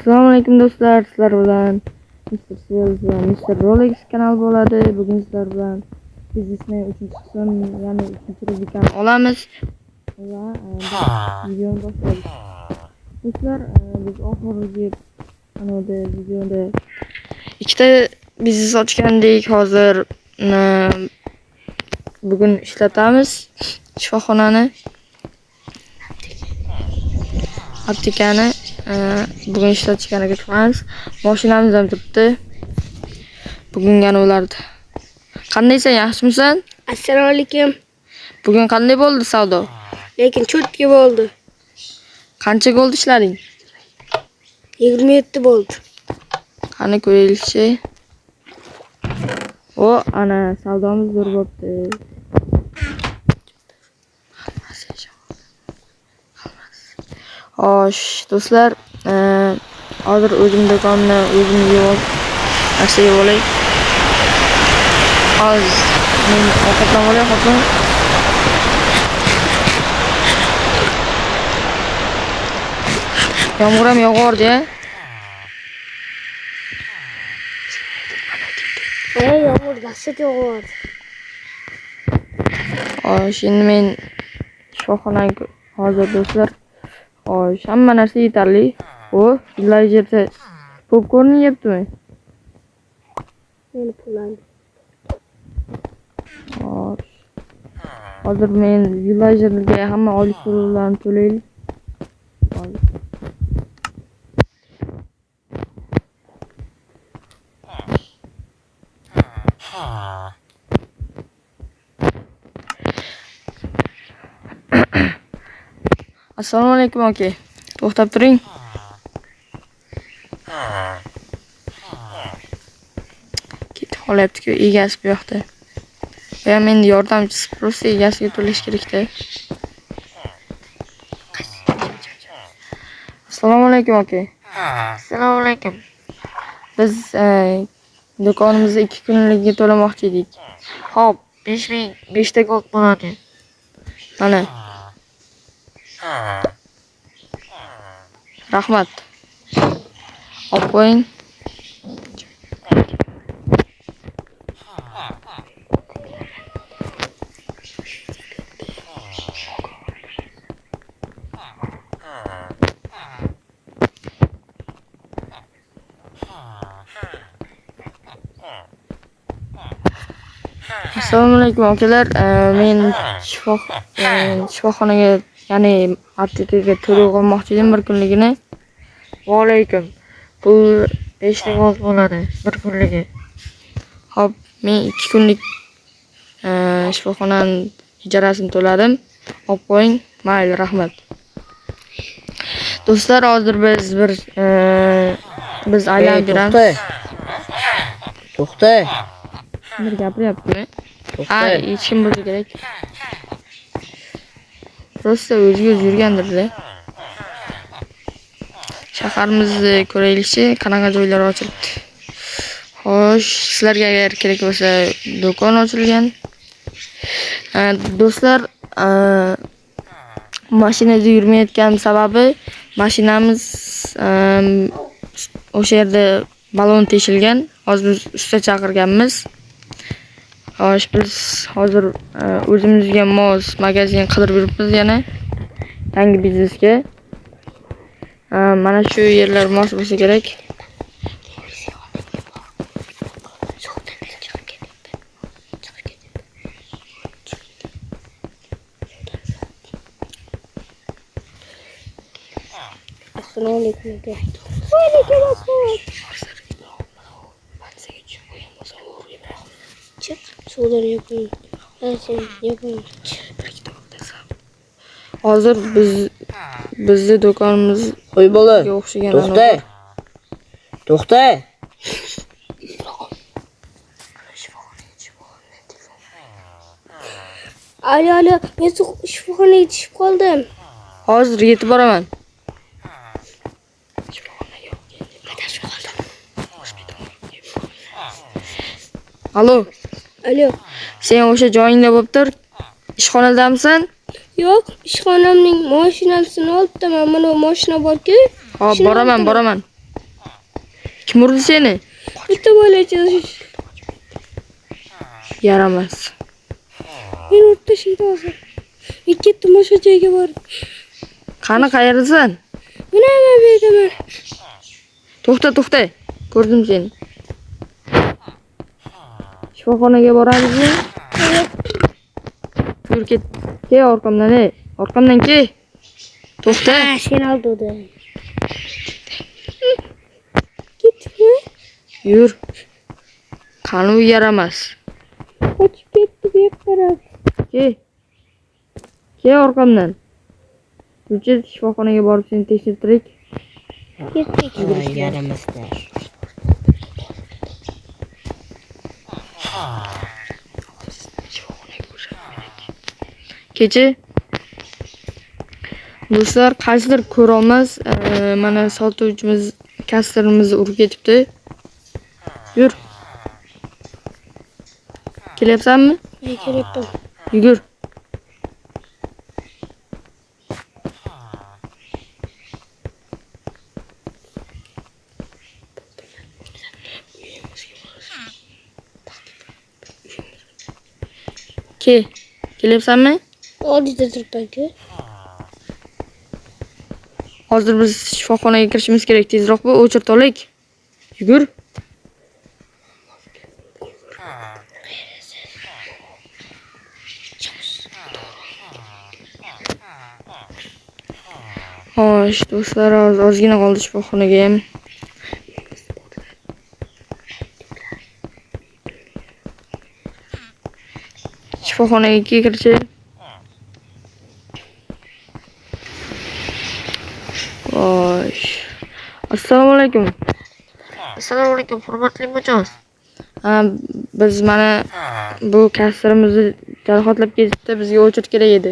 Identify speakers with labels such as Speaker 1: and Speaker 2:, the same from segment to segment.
Speaker 1: Assalomu alaykum do'stlar, sizlar bilan Mr. Sales va Mr. Rolex kanal bo'ladi. Bugun sizlar bilan biznesning 3-qism, ya'ni 3-rubrikani olamiz va videoni boshlaymiz. Do'stlar, biz oxirgi videoda ikkita biznes ochgandik. Hozir bugun ishlatamiz shifoxonani, aptekani. Bugun ishlatishga qilamiz. Mashinamiz ham turibdi. Bugun yana ulardi. Qandaysan, yaxshimisan?
Speaker 2: Assalomu alaykum.
Speaker 1: Bugun qanday bo'ldi savdo?
Speaker 2: Lekin cho'tki bo'ldi.
Speaker 1: Qancha bo'ldi ishlaring?
Speaker 2: 27 bo'ldi.
Speaker 1: Qani ko'raylikchi. Ana savdomiz zo'r bo'pti. Xo'sh, do'stlar, hozir o'zim do'konni o'zim yuvib, narsa yeb olay. Hozir men ovqatlanib olay, xotin. Yomg'ir ham yog'ardi-ya.
Speaker 2: Yomg'ir dahshat yog'ardi.
Speaker 1: Xo'sh, endi men shifoxonaga hozir do'stlar. Xo'sh, hamma narsa yetarli. Villagerda popkorn yeyaptimi?
Speaker 2: Meni pullarim.
Speaker 1: Xo'sh. Hozir men villagerga hamma oylik to'lovlarni to'laylik. Assalomu alaykum aka. To'xtab turing. Ketib qolyapti-ku, egasi bu yoqda. Men endi yordamchisi, prosta egasiga to'lash kerak-da. Assalomu alaykum aka.
Speaker 2: Assalomu alaykum.
Speaker 1: Biz do'konimizni 2 kunligiga to'lamoqchi edik.
Speaker 2: Xo'p, 5000 5 ta gold bo'ladi.
Speaker 1: Mana. Rahmat. Olib qo'ying. Assalomu alaykum akalar. Men shifoxonaga, ya'ni aptekaga to'lov qilmoqchi edim 1 kunligini.
Speaker 2: Va alaykum. Pul 5 ta gold bo'ladi 1 kunligi.
Speaker 1: Xo'p, men 2 kunlik shifoxonaning ijarasini to'ladim. Olib qo'ying. Mayli, rahmat. Do'stlar, hozir biz aylanib yuramiz.
Speaker 2: To'xta.
Speaker 1: Bir gapiryapti. Hech kim bo'lsa kerak. Prosta o'ziga yurgandir-da. Shaharimizni ko'raylikchi, qanaqa joylar ochilibdi. Xo'sh, sizlarga agar kerak bo'lsa, do'kon ochilgan. Do'stlar, mashinada yurmayotgan sababi mashinamiz o'sha yerda balon teshilgan. Hozir biz usta chaqirganmiz. Xo'sh, biz hozir o'zimizga mos magazin qidirib yuribmiz yana yangi biznesga. Mana shu yerlar mos bo'lsa kerak.
Speaker 2: Assalomu alaykum. Va alaykum assalom. Çık, sudan yapayım. Ben seni yapayım.
Speaker 1: Hozir bizni do'konimiz
Speaker 3: Qo'y bola.
Speaker 1: o'xshagan.
Speaker 3: To'xta.
Speaker 2: Alo, men shifoxonaga yetishib qoldim.
Speaker 1: Hozir yetib boraman. Alo. Sen o'sha joyingda bo'lib tur. Ishxonadamisan?
Speaker 2: Yo'q, ishxonamning mashinasini olibman. Mana mashina bor-ku.
Speaker 1: Hop, boraman. Kim urdi seni?
Speaker 3: Bitta bola chizish.
Speaker 1: Yaramas.
Speaker 3: Men o'rta shingda hozir. Ketdim o'sha joyga borib.
Speaker 1: Qani qayerdasan?
Speaker 3: Mana men bu yerdaman.
Speaker 1: To'xta. Ko'rdim seni. Shifoxonaga boramizmi? Yur ket. Kel orqamdan, ey. Orqamdan kel. To'xta.
Speaker 3: Ha, sen aldın. Gitme.
Speaker 1: Yur. Qani u yaramas.
Speaker 3: Kaçıp gitti bir taraf.
Speaker 1: Kel orqamdan. Yurchi shifoxonaga borib seni tekshirtirik.
Speaker 3: Gittik.
Speaker 2: Yaramaslar.
Speaker 1: Kecha do'stlar qaysidir ko'rolmas mana sotuvchimiz kastrimizni urib ketibdi. Yur. Kelyapsanmi?
Speaker 3: Ne keleptim.
Speaker 1: Yugur. Kelyapsanmi?
Speaker 3: Oddiy turibdi.
Speaker 1: Hozir biz shifoxonaga kirishimiz kerak. Tezroq bo'l, o'chirt olaylik. Yugur. Xo'sh, do'stlar, ozgina qoldi shifoxonaga ham. Shifoxonaga kirchi. Xo'sh. Assalomu alaykum.
Speaker 2: Assalomu alaykum, hurmatli mijoz.
Speaker 1: Biz mana bu kastrimizni jarohatlab ketibdi, bizga o'chirt kerak edi.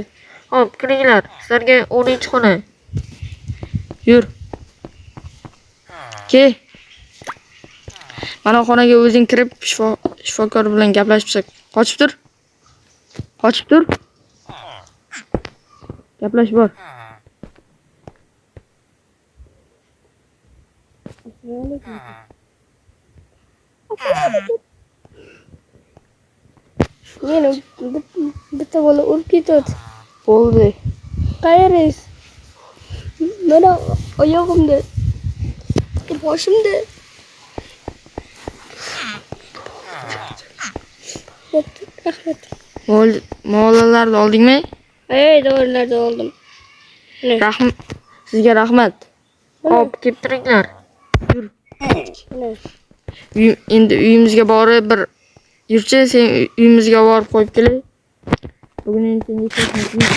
Speaker 2: Hop, kiringlar. Sizlarga 10-xona.
Speaker 1: Yur. Kel. Mana xonaga o'zing kirib shifokor bilan gaplashib qochib tur. Gaplash bor.
Speaker 3: Meni bitta bola urib ketdi.
Speaker 1: Bo'ldi.
Speaker 3: Qayeriz? Mana oyog'imda. Boshimda. Rahmat.
Speaker 1: Molalarni oldingmi?
Speaker 3: Ey, dorilarni oldim.
Speaker 1: Sizga rahmat.
Speaker 2: Hop, kelib turinglar.
Speaker 3: Mana.
Speaker 1: Endi uyimizga borib bir yurchi, sen uyimizga borib qo'yib kelay. Bugun endi senga ishlayapmiz.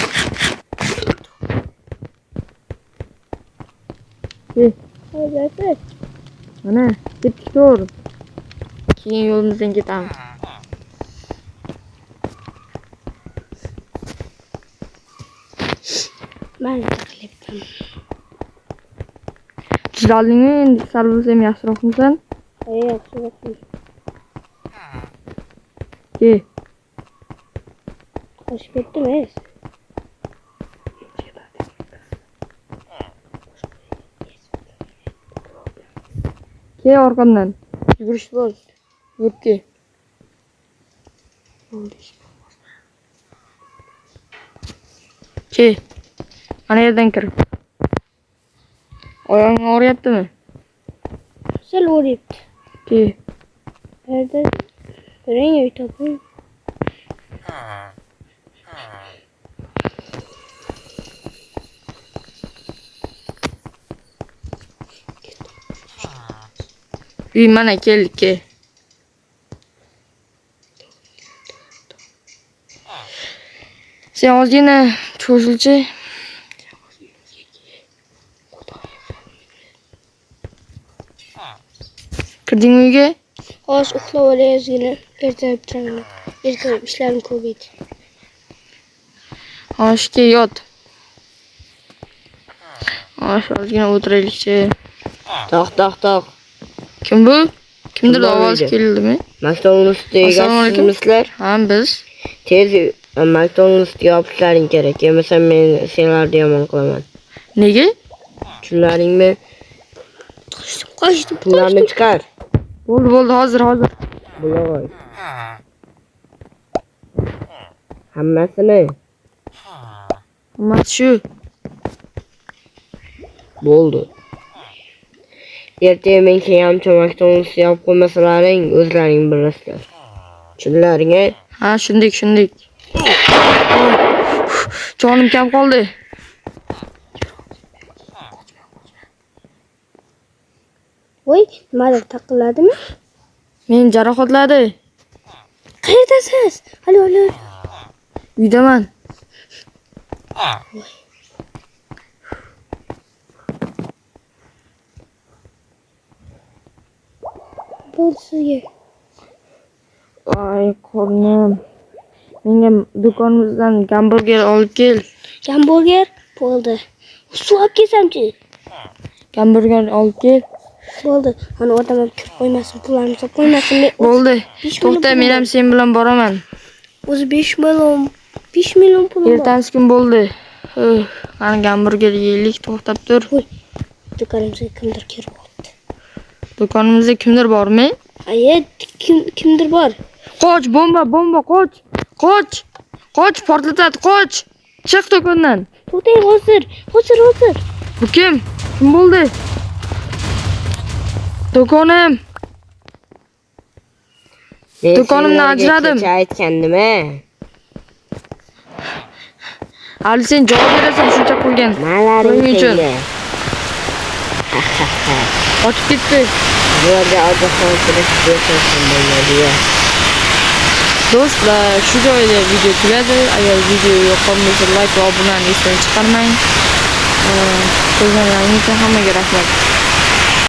Speaker 3: Hadi.
Speaker 1: Mana, ketdik to'g'ri. Keyin yo'limizdan ketamiz.
Speaker 3: Ben takliftim.
Speaker 1: Tuzaldingmi? Endi sal bo'lsa ham yaxshiroqmisan?
Speaker 3: Yaxshiroqmiz. Qochib ketdimi?
Speaker 1: Orqamdan. Yugurish bor. Yurib kel. Mana yerdan kir. Oyog'ing og'riyaptimi?
Speaker 3: Sal o'ribdi. Nerede? Görün ya topun.
Speaker 1: Uy mana keldik. Sen ozgina cho'zilchi. Kirding uyga?
Speaker 3: Hozir uxlab olayozgina. Ertalab turaman. Ertalab ishlarim ko'p edi.
Speaker 1: Oshga yot. Ozgina o'tiraylikchi.
Speaker 2: To'q.
Speaker 1: Kim bu? Kimdir ovoz keldimi?
Speaker 2: McDonald's'da egasizmisizlar?
Speaker 1: Ha, biz.
Speaker 2: Tez McDonald's'ga yopishlaring kerak. Yemasa men senlarni yomon qilaman.
Speaker 1: Nega?
Speaker 2: Tushunlaringmi?
Speaker 3: Kaçtım.
Speaker 4: Pullarni chiqar.
Speaker 1: Bo'ldi, hozir.
Speaker 4: Buloy. Hammasini.
Speaker 1: Hammasi shu.
Speaker 4: Bo'ldi. Ertaga men kiyam chomakdan siyab qo'ymasalaring o'zlaring bilasizlar. Tushunlaring-a?
Speaker 1: Ha, shundik. Jonim kam qoldi.
Speaker 3: Voy, nimadir taqilladimi?
Speaker 1: Men jarohatladi.
Speaker 3: Qayerdasiz? Alo.
Speaker 1: Uydaman.
Speaker 3: Bo'ldi sizga.
Speaker 1: Ay, qornim. Menga do'konimizdan gamburger olib kel.
Speaker 3: Gamburger bo'ldi. Suv olib kelsamchi?
Speaker 1: Gamburger olib kel.
Speaker 3: Bo'ldi. Mana odam ham kirib qo'ymasin, pullarni olib qo'ymasin.
Speaker 1: Bo'ldi.
Speaker 3: 5
Speaker 1: To'xta, men ham sen bilan boraman.
Speaker 3: O'zi 5 million pul bor.
Speaker 1: Ertangi kun bo'ldi. Qani gamburger yeylik, to'xtab tur.
Speaker 3: Do'konimizga kimdir kirib oldi.
Speaker 1: Do'konimizda kimdir bormi?
Speaker 3: Aye, kimdir bor.
Speaker 1: Qoch, bomba, qoch. Qoch, portlatadi, qoch. Chiq do'kondan.
Speaker 3: To'xtang, hozir.
Speaker 1: Bu kim? Kim bo'ldi? Do'konim. Do'konimni ajradim.
Speaker 4: Aytgandim-a.
Speaker 1: Hali sen javob berasan shuncha qilgan.
Speaker 4: Malaring
Speaker 1: uchun.
Speaker 4: senga.
Speaker 1: Qochib ketdi.
Speaker 4: Bularga ogohlantirib bersangiz bo'ladi-ya.
Speaker 1: Do'stlar, shu joyda video tugadi. Agar video yoqmasa like va obunani esdan chiqarmang. Ko'rganlaringiz uchun hammaga rahmat.